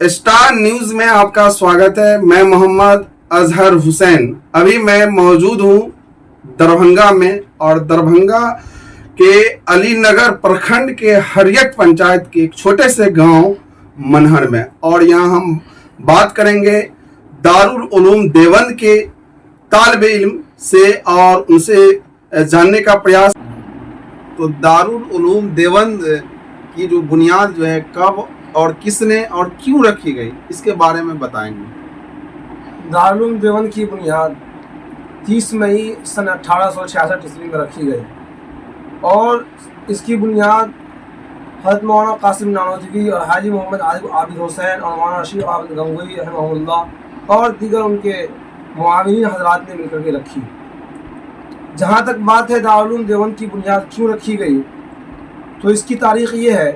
Star news में आपका स्वागत है। मैं मोहम्मद अजहर हुसैन। अभी मैं मौजूद हूँ दरभंगा में और दरभंगा के अलीनगर प्रखंड के हरियट पंचायत के एक छोटे से गांव मनहर में, और यहाँ हम बात करेंगे दारुल उलूम देवबंद के तालिब इल्म से और उनसे जानने का प्रयास। तो दारुल उलूम देवबंद की जो बुनियाद जो है कब और किसने और क्यों रखी गई, इसके बारे में बताएंगे। दारुल उलूम देवबंद की बुनियाद 30 मई सन 1866 ईस्वी में रखी गई और इसकी बुनियाद हज़रत मौलाना कासिम नानोतवी और हाजी मोहम्मद आबिद हुसैन और मौलाना रशीद आबिद गंगोई रहमहुल्लाह और दीगर उनके मुआविनीन हजरात ने मिलकर के रखी। जहाँ तक बात है दारुल उलूम देवबंद की बुनियाद क्यों रखी गई, तो इसकी तारीख़ ये है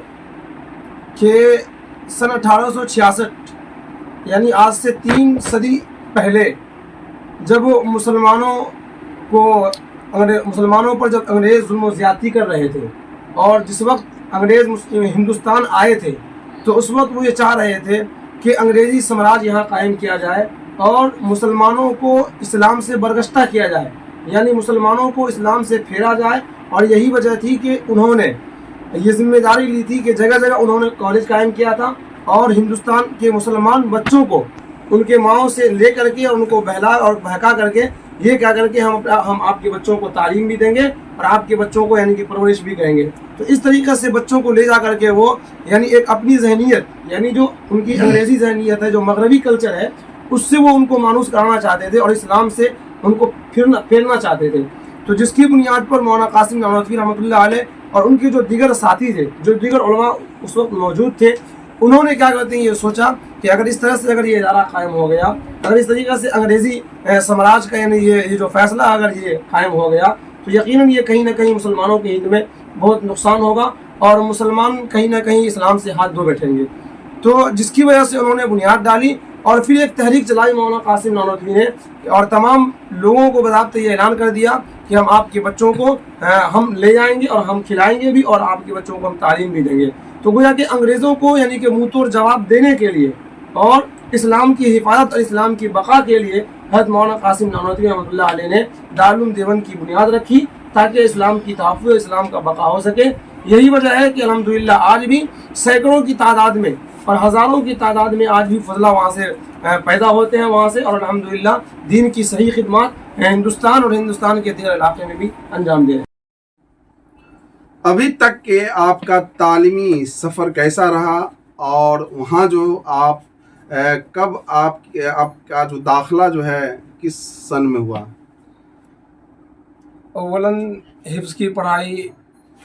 कि सन 1866 यानी आज से 3 सदी पहले जब मुसलमानों पर जब अंग्रेज़ जुल्म ज़्यादती कर रहे थे और जिस वक्त अंग्रेज़ हिंदुस्तान आए थे, तो उस वक्त वो ये चाह रहे थे कि अंग्रेज़ी साम्राज्य यहाँ कायम किया जाए और मुसलमानों को इस्लाम से बरगश्ता किया जाए, यानी मुसलमानों को इस्लाम से फेरा जाए। और यही वजह थी कि उन्होंने ये जिम्मेदारी ली थी कि जगह जगह उन्होंने कॉलेज कायम किया था और हिंदुस्तान के मुसलमान बच्चों को उनके माओं से ले करके उनको बहला और बहका करके ये क्या करके हम आपके बच्चों को तालीम भी देंगे और आपके बच्चों को यानी कि परवरिश भी करेंगे। तो इस तरीक़े से बच्चों को ले जा करके वो यानी एक अपनी जहनीत यानी जो उनकी अंग्रेज़ी जहनीत है, जो मगरबी कल्चर है, उससे वो उनको मानूस कराना चाहते थे और इस्लाम से उनको फेरना चाहते थे। तो जिसकी बुनियाद पर मौलाना कासिम नानोतवी रहमतुल्लाह अलैह और उनके जो दीगर साथी थे, जो दीगर उलमा उस वक्त मौजूद थे, उन्होंने क्या कहते हैं ये सोचा कि अगर इस तरह से अगर ये इदारा कायम हो गया, अगर इस तरीक़े से अंग्रेज़ी साम्राज्य का यानी ये जो फ़ैसला अगर ये कायम हो गया, तो यकीनन ये कहीं ना कहीं मुसलमानों के हित में बहुत नुकसान होगा और मुसलमान कहीं ना कहीं इस्लाम से हाथ धो बैठेंगे। तो जिसकी वजह से उन्होंने बुनियाद डाली और फिर एक तहरीक चलाई मौलाना कासिम नानोतवी ने और तमाम लोगों को बज़ाब्ता ये ऐलान कर दिया कि हम आपके बच्चों को हम ले जाएंगे और हम खिलाएंगे भी और आपके बच्चों को हम तालीम भी देंगे। तो गोया कि अंग्रेज़ों को यानी कि मुँह तोड़ जवाब देने के लिए और इस्लाम की हिफाजत और इस्लाम की बका के लिए हज़रत मौलाना कासिम नानोतवी रहमतुल्लाह अलैह ने दारुल उलूम देवबंद की बुनियाद रखी ताकि इस्लाम की तहफ़्फ़ुज़, इस्लाम का बका हो सके। यही वजह है कि अल्हम्दुलिल्लाह आज भी सैकड़ों की तादाद में और हज़ारों की तादाद में आज भी फजला वहाँ से पैदा होते हैं वहाँ से, और अल्हम्दुलिल्लाह दीन की सही खिदमत हिंदुस्तान और हिंदुस्तान के दीगर इलाके में भी अंजाम दे रहे हैं। अभी तक के आपका तालीमी सफ़र कैसा रहा और वहाँ जो आप कब आपका जो दाखिला जो है किस सन में हुआ? अव्वलन हिफ्ज़ की पढ़ाई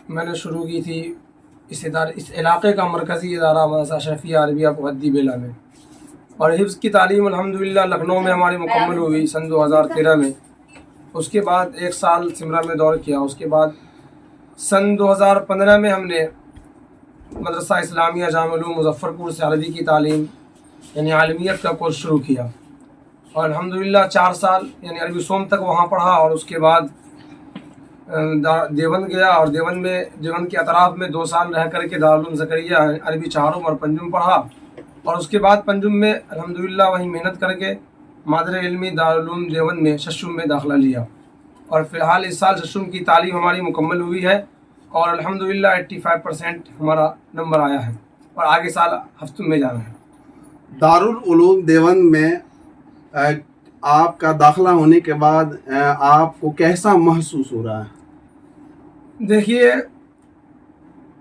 मैंने शुरू की थी इस इलाक़े का मरकज़ी इदारा मदरसा शफ़िया अरबिया मुहद्दी बेला में, और हिफ्ज़ की तालीम अल्हम्दुलिल्लाह लखनऊ में हमारी मुकम्मल हुई सन 2013 में। उसके बाद 1 साल सिमरा में दौर किया। उसके बाद सन 2015 में हमने मदरसा इस्लामिया जामिया उलूम मुज़फ़्फ़रपुर से अरबी की तालीम यानी आलमियत का कोर्स शुरू किया और अल्हम्दुलिल्लाह 4 साल यानी अरबी सोम तक वहाँ पढ़ा। और उसके बाद देवबंद गया और देवबंद के अतराफ़ में 2 साल रह करके दारुल उलूम ज़करिया अरबी चारों और पंजुम पढ़ा और उसके बाद पंजुम में अल्हम्दुलिल्लाह वहीं मेहनत करके मादर इल्मी दारुल उलूम देवबंद में शशुम में दाखिला लिया और फ़िलहाल इस साल शशुम की तालीम हमारी मुकम्मल हुई है और अल्हम्दुलिल्लाह 85% हमारा नंबर आया है और आगे साल हफ्तों में जाना है। दारुल उलूम देवबंद में आपका दाखिला होने के बाद आपको कैसा महसूस हो रहा है? देखिए,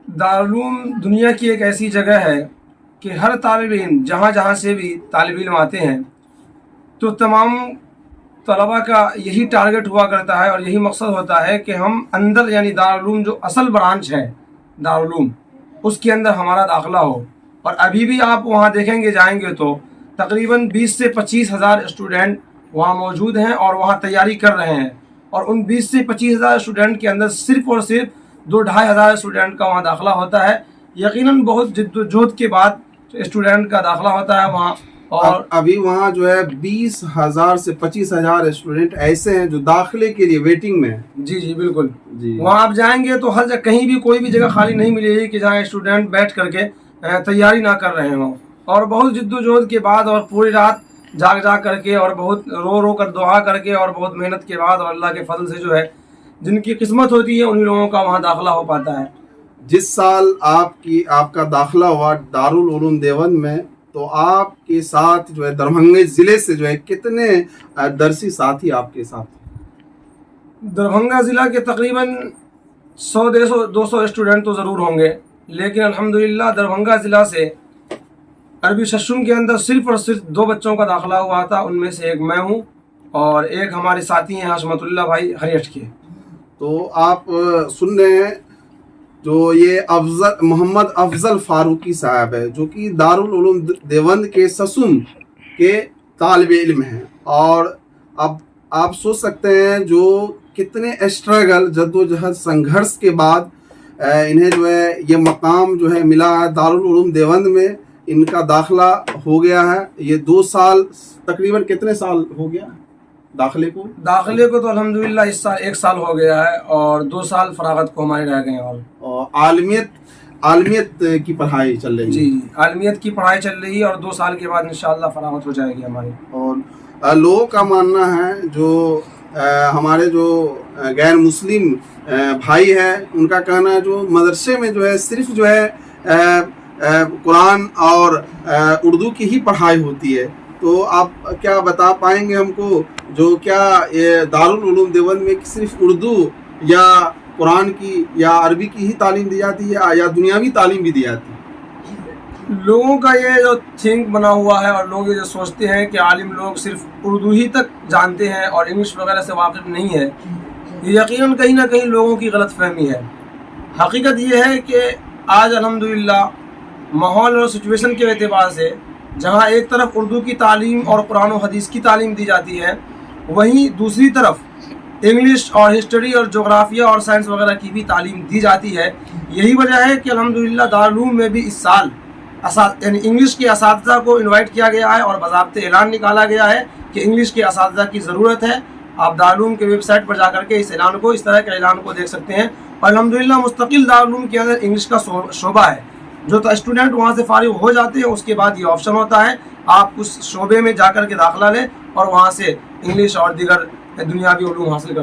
दारुल उलूम दुनिया की एक ऐसी जगह है कि हर तालिब इल्म जहाँ से भी तालिब इल्म आते हैं तो तमाम तलबा का यही टारगेट हुआ करता है और यही मकसद होता है कि हम अंदर यानी दारुल उलूम जो असल ब्रांच है दारुल उलूम उसके अंदर हमारा दाखिला हो। और अभी भी आप वहाँ देखेंगे जाएंगे तो तकरीबन 20 से 25 हज़ार स्टूडेंट वहाँ मौजूद हैं और वहाँ तैयारी कर रहे हैं और उन 20 से 25 हज़ार स्टूडेंट के अंदर सिर्फ़ और सिर्फ 2-2.5 हज़ार स्टूडेंट का वहाँ दाखिला होता है। यकीनन बहुत जिद्दोजहद के बाद स्टूडेंट का दाखिला होता है वहाँ। और अभी वहाँ जो है 20,000 से 25,000 स्टूडेंट ऐसे हैं जो दाखिले के लिए वेटिंग में हैं। जी बिल्कुल जी। वहाँ आप जाएंगे तो हर जगह कहीं भी कोई भी जगह खाली नहीं मिलेगी कि जहाँ स्टूडेंट बैठ करके तैयारी ना कर रहे हों। اور بہت جدوجہد کے بعد اور پوری رات جاگ کر کے اور بہت رو کر دعا کر کے اور بہت محنت کے بعد اور اللہ کے فضل سے جو ہے جن کی قسمت ہوتی ہے انہی لوگوں کا وہاں داخلہ ہو پاتا ہے. جس سال آپ کا داخلہ ہوا دارالعلوم دیوبند میں، تو آپ کے ساتھ جو ہے دربھنگہ ضلع سے جو ہے کتنے درسی ساتھی آپ کے ساتھ؟ دربھنگہ ضلع کے تقریباً 100-200 اسٹوڈنٹ تو ضرور ہوں گے، لیکن الحمدللہ دربھنگہ ضلع سے عربی سیکشن کے اندر صرف اور صرف 2 بچوں کا داخلہ ہوا تھا. ان میں سے ایک میں ہوں اور ایک ہمارے ساتھی ہیں حشمت اللہ بھائی ہریٹ کے. تو آپ سن رہے ہیں جو یہ محمد افضل فاروقی صاحب ہے، جو کہ دارالعلوم دیوبند کے سسم کے طالب علم ہیں. اور اب آپ سوچ سکتے ہیں جو کتنے اسٹرگل، جدوجہد، سنگھرش کے بعد انہیں جو ہے یہ مقام جو ہے ملا ہے. دارالعلوم دیوبند میں ان کا داخلہ ہو گیا ہے. یہ 2 سال تقریباً کتنے سال ہو گیا داخلے کو تو الحمدللہ اس سال 1 سال ہو گیا ہے اور 2 سال فراغت کو ہمارے رہ گئے ہیں. اور عالمیت کی پڑھائی چل رہی ہے. جی عالمیت کی پڑھائی چل رہی ہے اور 2 سال کے بعد انشاءاللہ فراغت ہو جائے گی ہماری. اور لوگوں کا ماننا ہے جو ہمارے جو غیر مسلم بھائی ہیں ان کا کہنا ہے جو مدرسے میں جو ہے صرف جو ہے قرآن اور اردو کی ہی پڑھائی ہوتی ہے. تو آپ کیا بتا پائیں گے ہم کو جو کیا یہ دارالعلوم دیوبند میں صرف اردو یا قرآن کی یا عربی کی ہی تعلیم دی جاتی ہے یا دنیاوی تعلیم بھی دی جاتی ہے؟ لوگوں کا یہ جو تھنک بنا ہوا ہے اور لوگ یہ جو سوچتے ہیں کہ عالم لوگ صرف اردو ہی تک جانتے ہیں اور انگلش وغیرہ سے واقف نہیں ہے، یہ یقیناً کہیں نہ کہیں لوگوں کی غلط فہمی ہے. حقیقت یہ ہے کہ آج الحمدللہ ماحول اور سچویشن کے اعتبار سے جہاں ایک طرف اردو کی تعلیم اور قرآن و حدیث کی تعلیم دی جاتی ہے، وہیں دوسری طرف انگلش اور ہسٹری اور جغرافیہ اور سائنس وغیرہ کی بھی تعلیم دی جاتی ہے. یہی وجہ ہے کہ الحمدللہ دارالعلوم میں بھی اس سال یعنی انگلش کے اساتذہ کو انوائٹ کیا گیا ہے اور باضابطہ اعلان نکالا گیا ہے کہ انگلش کے اساتذہ کی ضرورت ہے. آپ دارالعلوم کے ویب سائٹ پر جا کر کے اس طرح کے اعلان کو دیکھ سکتے ہیں. اور الحمدللہ مستقل دارالعلوم کے اندر انگلش کا شعبہ ہے. جو اسٹوڈنٹ وہاں سے فارغ ہو جاتے ہیں اس کے بعد یہ آپشن ہوتا ہے آپ اس شعبے میں جا کر کے داخلہ لیں اور وہاں سے انگلش اور دیگر دنیاوی علوم حاصل کریں.